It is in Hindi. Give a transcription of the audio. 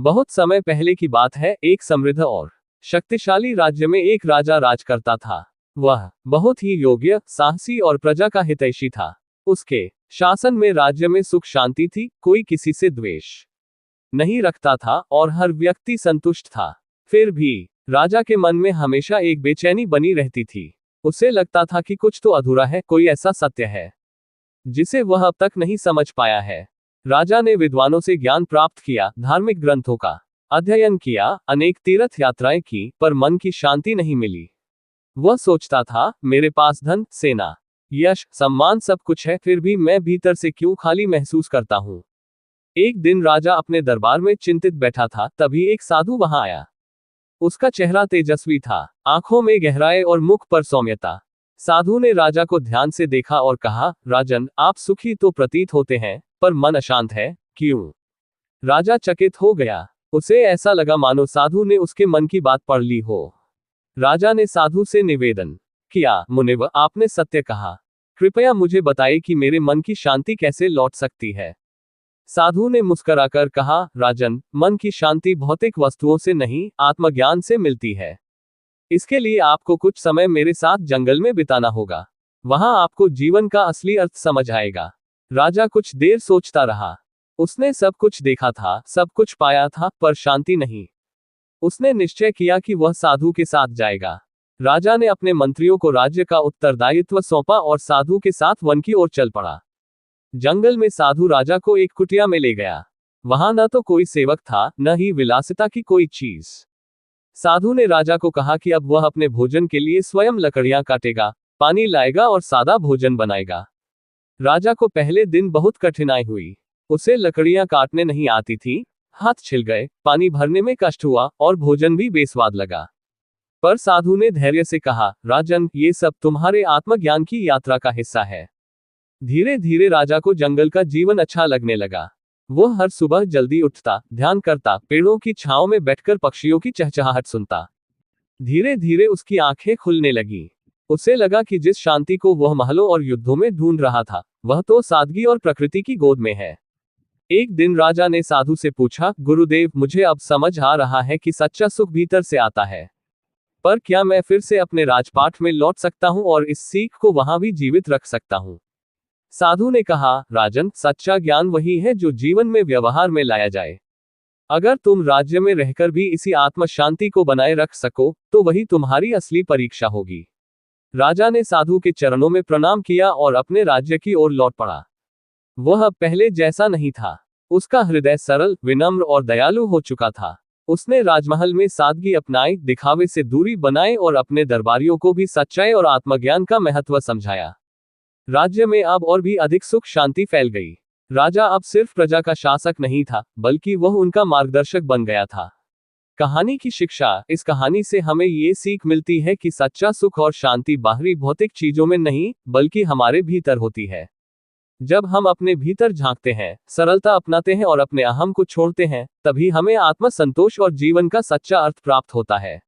बहुत समय पहले की बात है, एक समृद्ध और शक्तिशाली राज्य में एक राजा राज करता था। वह बहुत ही योग्य, साहसी और प्रजा का हितैषी था। उसके शासन में राज्य में सुख शांति थी, कोई किसी से द्वेष नहीं रखता था और हर व्यक्ति संतुष्ट था। फिर भी राजा के मन में हमेशा एक बेचैनी बनी रहती थी। उसे लगता था कि कुछ तो अधूरा है, कोई ऐसा सत्य है जिसे वह अब तक नहीं समझ पाया है। राजा ने विद्वानों से ज्ञान प्राप्त किया, धार्मिक ग्रंथों का अध्ययन किया, अनेक तीर्थ यात्राएं की, पर मन की शांति नहीं मिली। वह सोचता था, मेरे पास धन, सेना, यश, सम्मान सब कुछ है, फिर भी मैं भीतर से क्यों खाली महसूस करता हूं। एक दिन राजा अपने दरबार में चिंतित बैठा था, तभी एक साधु वहां आया। उसका चेहरा तेजस्वी था, आंखों में गहराई और मुख पर सौम्यता। साधु ने राजा को ध्यान से देखा और कहा, राजन, आप सुखी तो प्रतीत होते हैं, पर मन अशांत है, क्यों? राजा चकित हो गया। उसे ऐसा लगा मानो साधु ने उसके मन की बात पढ़ ली हो। राजा ने साधु से निवेदन किया, मुनिवर, आपने सत्य कहा, कृपया मुझे बताइए कि मेरे मन की शांति कैसे लौट सकती है। साधु ने मुस्कुराकर कहा, राजन, मन की शांति भौतिक वस्तुओं से नहीं, आत्मज्ञान से मिलती है। इसके लिए आपको कुछ समय मेरे साथ जंगल में बिताना होगा। वहां आपको जीवन का असली अर्थ समझ आएगा। राजा कुछ देर सोचता रहा। उसने सब कुछ देखा था, सब कुछ पाया था, पर शांति नहीं। उसने निश्चय किया कि वह साधु के साथ जाएगा। राजा ने अपने मंत्रियों को राज्य का उत्तरदायित्व सौंपा और साधु के साथ वन की ओर चल पड़ा। जंगल में साधु राजा को एक कुटिया में ले गया। वहां न तो कोई सेवक था, न ही विलासिता की कोई चीज। साधु ने राजा को कहा कि अब वह अपने भोजन के लिए स्वयं लकड़ियां काटेगा, पानी लाएगा और सादा भोजन बनाएगा। राजा को पहले दिन बहुत कठिनाई हुई। उसे लकड़ियां काटने नहीं आती थी, हाथ छिल गए, पानी भरने में कष्ट हुआ और भोजन भी बेस्वाद लगा। पर साधु ने धैर्य से कहा, राजन, ये सब तुम्हारे आत्मज्ञान की यात्रा का हिस्सा है। धीरे धीरे राजा को जंगल का जीवन अच्छा लगने लगा। वह हर सुबह जल्दी उठता, ध्यान करता, पेड़ों की छांव में बैठकर पक्षियों की चहचहाहट सुनता। धीरे धीरे उसकी आंखें खुलने लगी। उसे लगा कि जिस शांति को वह महलों और युद्धों में ढूंढ रहा था, वह तो सादगी और प्रकृति की गोद में है। एक दिन राजा ने साधु से पूछा, गुरुदेव, मुझे अब समझ आ रहा है कि सच्चा सुख भीतर से आता है, पर क्या मैं फिर से अपने राजपाट में लौट सकता हूं और इस सीख को वहां भी जीवित रख सकता हूं? साधु ने कहा, राजन, सच्चा ज्ञान वही है जो जीवन में व्यवहार में लाया जाए। अगर तुम राज्य में रहकर भी इसी आत्म शांति को बनाए रख सको, तो वही तुम्हारी असली परीक्षा होगी। राजा ने साधु के चरणों में प्रणाम किया और अपने राज्य की ओर लौट पड़ा। वह अब पहले जैसा नहीं था। उसका हृदय सरल, विनम्र और दयालु हो चुका था। उसने राजमहल में सादगी अपनाई, दिखावे से दूरी बनाई और अपने दरबारियों को भी सच्चाई और आत्मज्ञान का महत्व समझाया। राज्य में अब और भी अधिक सुख शांति फैल गई। राजा अब सिर्फ प्रजा का शासक नहीं था, बल्कि वह उनका मार्गदर्शक बन गया था। कहानी की शिक्षा, इस कहानी से हमें ये सीख मिलती है कि सच्चा सुख और शांति बाहरी भौतिक चीजों में नहीं, बल्कि हमारे भीतर होती है। जब हम अपने भीतर झांकते हैं, सरलता अपनाते हैं और अपने अहम को छोड़ते हैं, तभी हमें आत्म संतोष और जीवन का सच्चा अर्थ प्राप्त होता है।